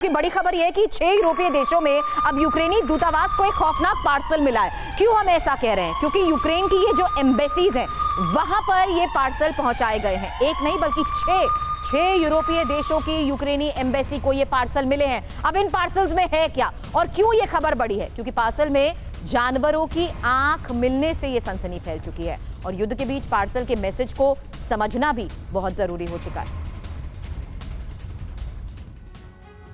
की बड़ी खबर यह है कि 6 यूरोपीय देशों में अब यूक्रेनी दूतावास को एक खौफनाक पार्सल मिला है। क्यों हम ऐसा कह रहे हैं? क्योंकि यूक्रेन की ये जो एम्बेसीज हैं वहां पर ये पार्सल पहुंचाए गए हैं। एक नहीं बल्कि 6 यूरोपीय देशों की यूक्रेनी एम्बेसी को ये पार्सल मिले हैं। अब इन पार्सल्स में है क्या और क्यों ये खबर बड़ी है? क्योंकि पार्सल में जानवरों की आंख मिलने से ये सनसनी फैल चुकी है और युद्ध के बीच पार्सल के मैसेज को समझना भी बहुत जरूरी हो चुका है।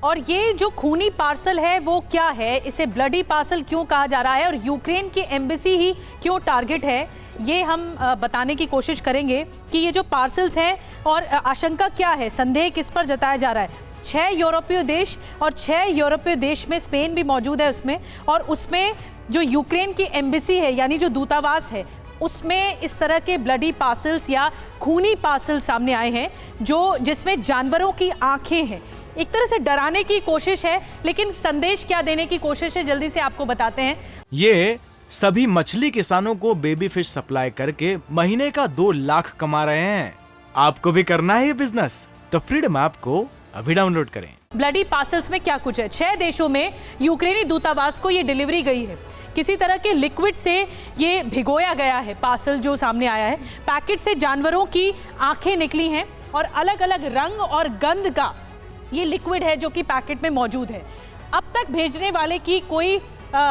और ये जो खूनी पार्सल है वो क्या है, इसे ब्लडी पार्सल क्यों कहा जा रहा है और यूक्रेन की एम्बेसी ही क्यों टारगेट है, ये हम बताने की कोशिश करेंगे कि ये जो पार्सल्स हैं और आशंका क्या है, संदेह किस पर जताया जा रहा है। 6 यूरोपीय देश और 6 यूरोपीय देश में स्पेन भी मौजूद है उसमें, और उसमें जो यूक्रेन की एम्बेसी है यानी जो दूतावास है उसमें इस तरह के ब्लडी पार्सल्स या खूनी पार्सल सामने आए हैं जिसमें जानवरों की आंखें हैं। एक तरह से डराने की कोशिश है, लेकिन संदेश क्या देने की कोशिश है जल्दी से आपको बताते हैं। ये सभी मछली किसानों को बेबी फिश सप्लाई करके महीने का 2 लाख कमा रहे हैं। आपको भी करना है ये बिजनेस? तो फ्रीडम ऐप को अभी डाउनलोड करें। ब्लडी पार्सल्स में क्या कुछ है? 6 देशों में यूक्रेनी दूतावास को ये डिलीवरी गई है। किसी तरह के लिक्विड से ये भिगोया गया है पार्सल जो सामने आया है। पैकेट से जानवरों की आंखें निकली हैं और अलग अलग रंग और गंध का ये लिक्विड है जो कि पैकेट में मौजूद है। अब तक भेजने वाले की कोई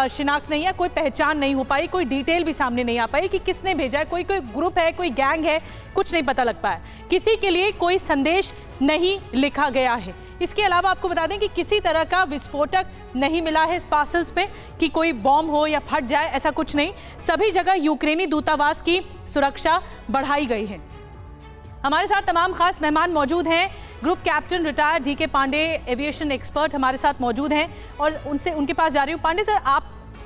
शिनाख्त नहीं है, कोई पहचान नहीं हो पाई, कोई डिटेल भी सामने नहीं आ पाई कि किसने भेजा है। कोई ग्रुप है, कोई गैंग है, कुछ नहीं पता लग पाया। किसी के लिए कोई संदेश नहीं लिखा गया है। इसके अलावा आपको बता दें कि किसी तरह का विस्फोटक नहीं मिला है इस पार्सल्स में कि कोई बॉम्ब हो या फट जाए, ऐसा कुछ नहीं। सभी जगह यूक्रेनी दूतावास की सुरक्षा बढ़ाई गई है। हमारे साथ तमाम खास मेहमान मौजूद हैं। Group captain retired DK Pandey, aviation expert हमारे साथ मौजूद हैं और उनके पास जा रही हूँ। पांडे सर,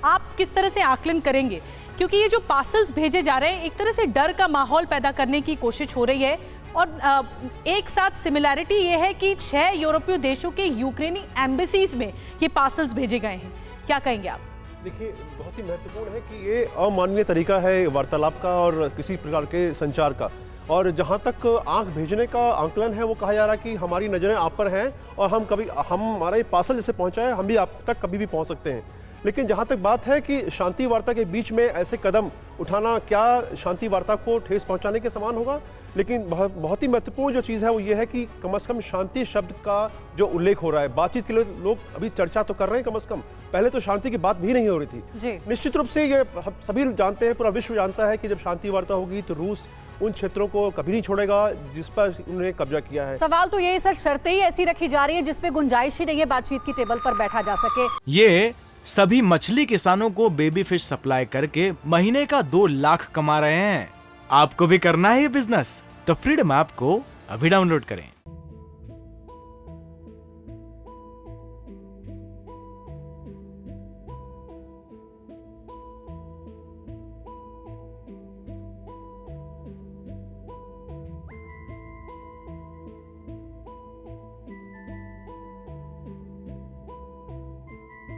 आप किस तरह से आकलन करेंगे, क्योंकि ये जो पार्सल्स भेजे जा रहे हैं एक तरह से डर का माहौल पैदा करने की कोशिश हो रही है और एक साथ सिमिलैरिटी ये है कि 6 यूरोपीय देशों के यूक्रेनी एम्बेसीज में ये पार्सल्स भेजे गए हैं। क्या कहेंगे आप? देखिए, बहुत ही महत्वपूर्ण है कि ये अमानवीय तरीका है वार्तालाप का और किसी प्रकार के संचार का। और जहाँ तक आंख भेजने का आंकलन है, वो कहा जा रहा है कि हमारी नज़रें आप पर हैं और हमारा ये पार्सल जैसे पहुँचा है, हम भी आप तक कभी भी पहुँच सकते हैं। लेकिन जहाँ तक बात है कि शांति वार्ता के बीच में ऐसे कदम उठाना क्या शांति वार्ता को ठेस पहुँचाने के समान होगा? लेकिन बहुत ही महत्वपूर्ण जो चीज़ है वो ये है कि कम से कम शांति शब्द का जो उल्लेख हो रहा है, बातचीत के लिए लोग अभी चर्चा तो कर रहे हैं। कम से कम पहले तो शांति की बात भी नहीं हो रही थी। निश्चित रूप से ये सभी जानते हैं, पूरा विश्व जानता है कि जब शांति वार्ता होगी तो रूस उन क्षेत्रों को कभी नहीं छोड़ेगा जिस पर उन्होंने कब्जा किया है। सवाल तो ये सर, शर्तें ही ऐसी रखी जा रही है जिसपे गुंजाइश ही नहीं है बातचीत की टेबल पर बैठा जा सके। ये सभी मछली किसानों को बेबी फिश सप्लाई करके महीने का 2 लाख कमा रहे हैं। आपको भी करना है ये बिजनेस? तो फ्रीडम ऐप को अभी डाउनलोड करें।